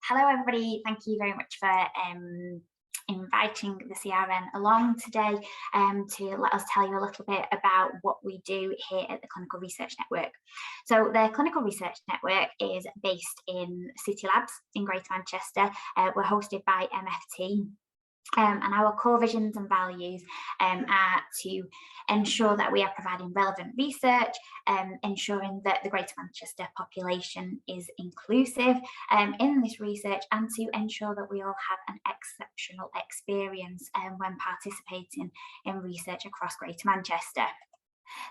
Hello everybody, thank you very much for inviting the CRN along today to let us tell you a little bit about what we do here at the Clinical Research Network. So the Clinical Research Network is based in City Labs in Greater Manchester. We're hosted by MFT. And our core visions and values are to ensure that we are providing relevant research, ensuring that the Greater Manchester population is inclusive in this research, and to ensure that we all have an exceptional experience when participating in research across Greater Manchester.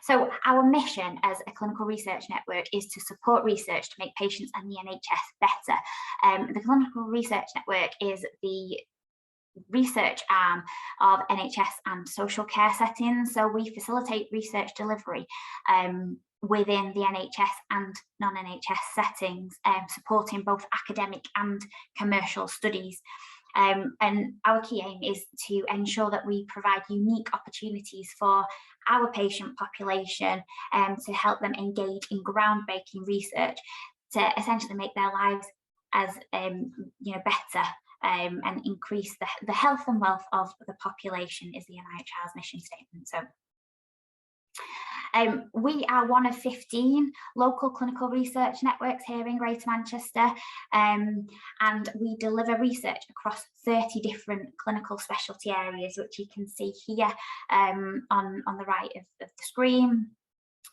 So our mission as a clinical research network is to support research to make patients and the NHS better. The Clinical Research Network is the research arm of NHS and social care settings. So we facilitate research delivery within the NHS and non-NHS settings, supporting both academic and commercial studies. And our key aim is to ensure that we provide unique opportunities for our patient population to help them engage in groundbreaking research to essentially make their lives as better. And increase the health and wealth of the population is the NIHR's mission statement. So we are one of 15 local clinical research networks here in Greater Manchester, and we deliver research across 30 different clinical specialty areas, which you can see here on the right of the screen.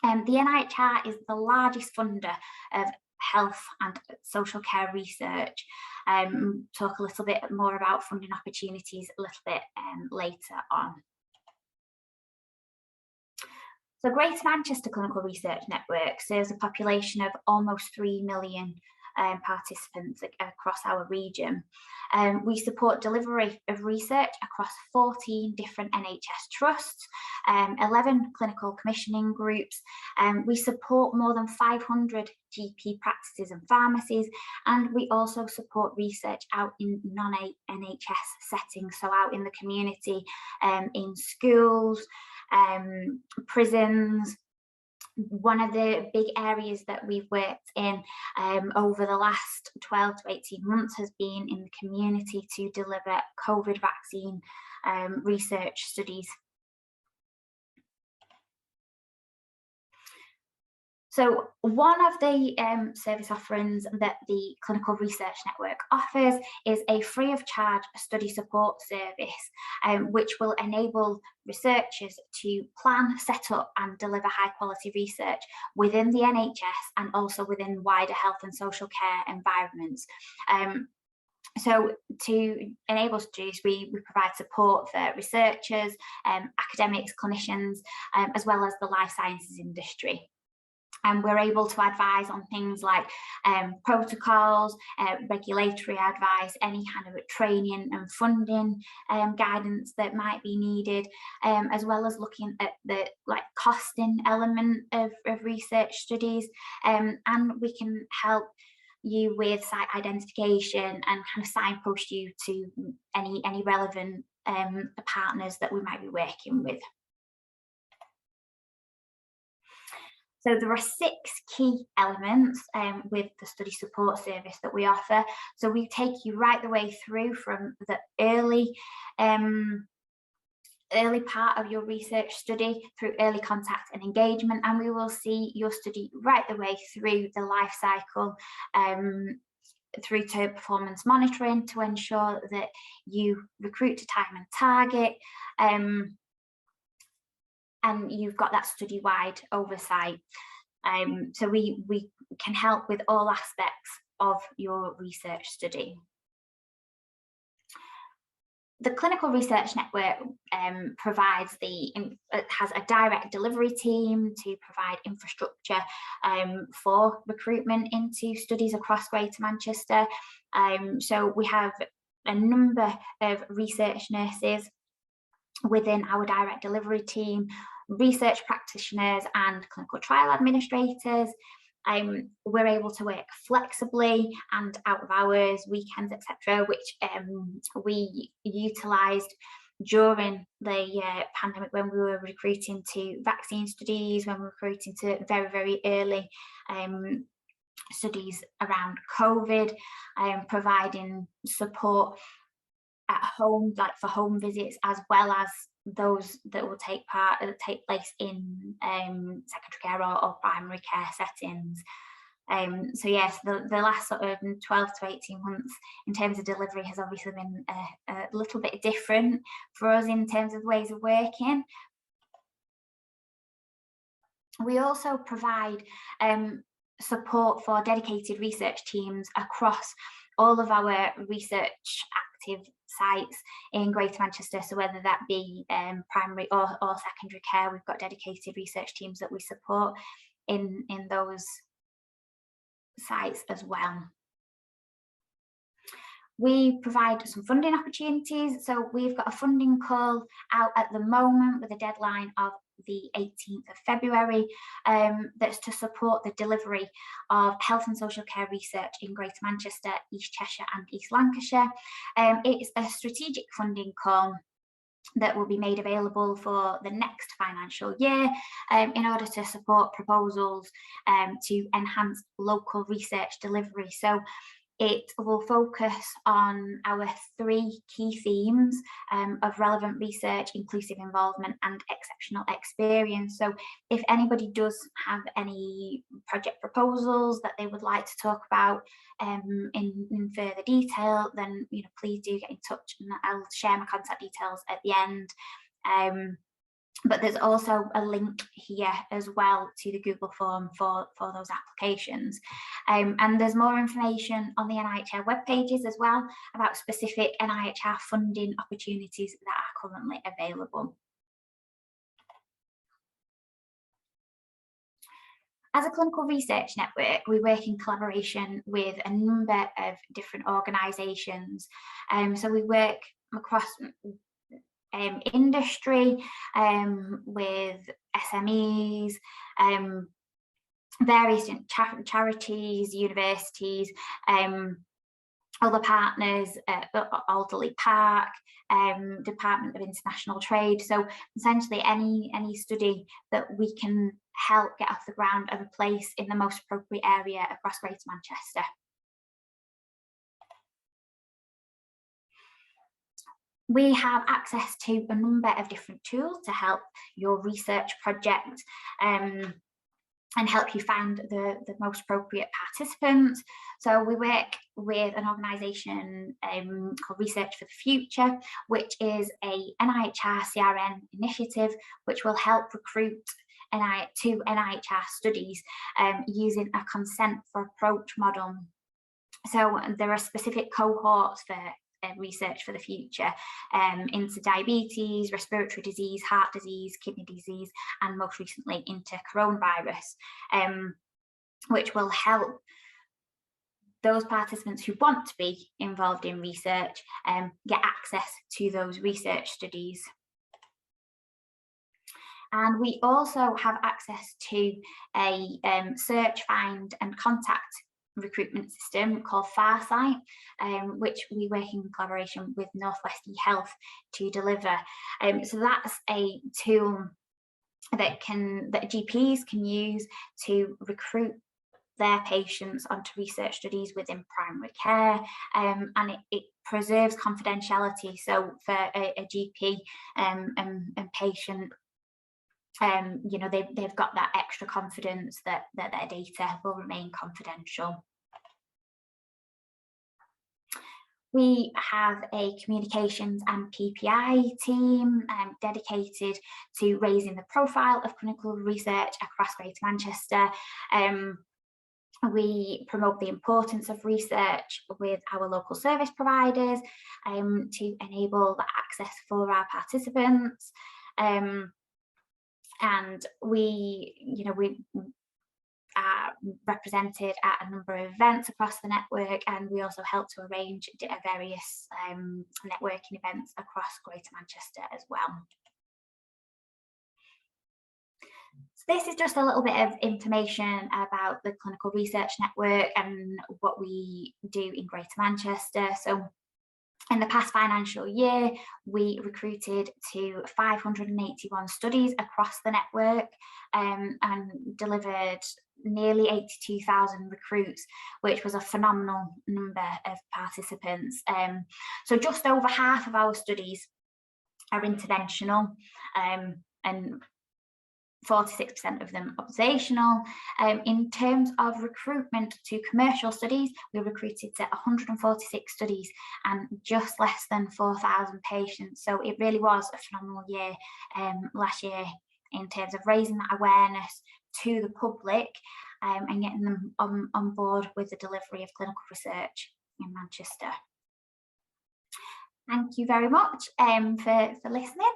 The NIHR is the largest funder of health and social care research. Talk a little bit more about funding opportunities a little bit later on. So Greater Manchester Clinical Research Network serves a population of almost 3 million participants across our region. We support delivery of research across 14 different NHS trusts, 11 clinical commissioning groups. We support more than 500 GP practices and pharmacies, and we also support research out in non-NHS settings, so out in the community, in schools, prisons. One of the big areas that we've worked in over the last 12 to 18 months has been in the community to deliver COVID vaccine research studies. So one of the service offerings that the Clinical Research Network offers is a free of charge study support service, which will enable researchers to plan, set up and deliver high quality research within the NHS and also within wider health and social care environments. So to enable us to do this, we provide support for researchers, academics, clinicians, as well as the life sciences industry. And we're able to advise on things like protocols, regulatory advice, any kind of training and funding guidance that might be needed, as well as looking at the costing element of research studies. And we can help you with site identification and kind of signpost you to any relevant partners that we might be working with. So there are 6 key elements with the study support service that we offer. So we take you right the way through from the early part of your research study through early contact and engagement, and we will see your study right the way through the life cycle, through to performance monitoring to ensure that you recruit to time and target, and you've got that study-wide oversight. So we can help with all aspects of your research study. The Clinical Research Network has a direct delivery team to provide infrastructure for recruitment into studies across Greater Manchester. So we have a number of research nurses within our direct delivery team, research practitioners and clinical trial administrators. We're able to work flexibly and out of hours, weekends, etc., which we utilised during the pandemic when we were recruiting to vaccine studies, when we were recruiting to very, very early studies around COVID, providing support at home, like for home visits, as well as those that will take place in secondary care or primary care settings. So yes, the last sort of 12 to 18 months in terms of delivery has obviously been a little bit different for us in terms of ways of working. We also provide support for dedicated research teams across all of our research active sites in Greater Manchester. So whether that be primary or secondary care, we've got dedicated research teams that we support in those sites as well. We provide some funding opportunities. So we've got a funding call out at the moment with a deadline of the 18th of February, that's to support the delivery of health and social care research in Greater Manchester, East Cheshire and East Lancashire. It's a strategic funding call that will be made available for the next financial year in order to support proposals to enhance local research delivery. So it will focus on our 3 key themes of relevant research, inclusive involvement and exceptional experience. So if anybody does have any project proposals that they would like to talk about in further detail, then please do get in touch, and I'll share my contact details at the end. But there's also a link here as well to the Google form for those applications. And there's more information on the NIHR web pages as well about specific NIHR funding opportunities that are currently available. As a clinical research network, we work in collaboration with a number of different organisations. So we work across industry, with SMEs, various charities, universities, other partners, Alderley Park, Department of International Trade. So essentially any study that we can help get off the ground and place in the most appropriate area across Greater Manchester. We have access to a number of different tools to help your research project and help you find the most appropriate participants. So we work with an organisation called Research for the Future, which is a NIHR CRN initiative which will help recruit to NIHR studies using a consent for approach model. So there are specific cohorts for research for the future into diabetes, respiratory disease, heart disease, kidney disease, and most recently into coronavirus, which will help those participants who want to be involved in research get access to those research studies. And we also have access to a search, find and contact recruitment system called Farsight, which we work in collaboration with North West eHealth to deliver. So that's a tool that GPs can use to recruit their patients onto research studies within primary care, and it preserves confidentiality. So for a GP and patient, they've got that extra confidence that their data will remain confidential. We have a communications and PPI team dedicated to raising the profile of clinical research across Greater Manchester. We promote the importance of research with our local service providers to enable the access for our participants. And we are represented at a number of events across the network, and we also help to arrange various networking events across Greater Manchester as well. So this is just a little bit of information about the Clinical Research Network and what we do in Greater Manchester. So In the past financial year, we recruited to 581 studies across the network, and delivered nearly 82,000 recruits, which was a phenomenal number of participants. So just over half of our studies are interventional, and 46% of them observational. In terms of recruitment to commercial studies, we recruited to 146 studies and just less than 4,000 patients. So it really was a phenomenal year last year in terms of raising that awareness to the public, and getting them on board with the delivery of clinical research in Manchester. Thank you very much for listening.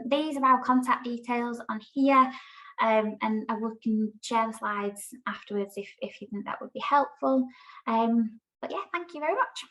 These are our contact details on here, and I can share the slides afterwards if you think that would be helpful. But yeah, thank you very much.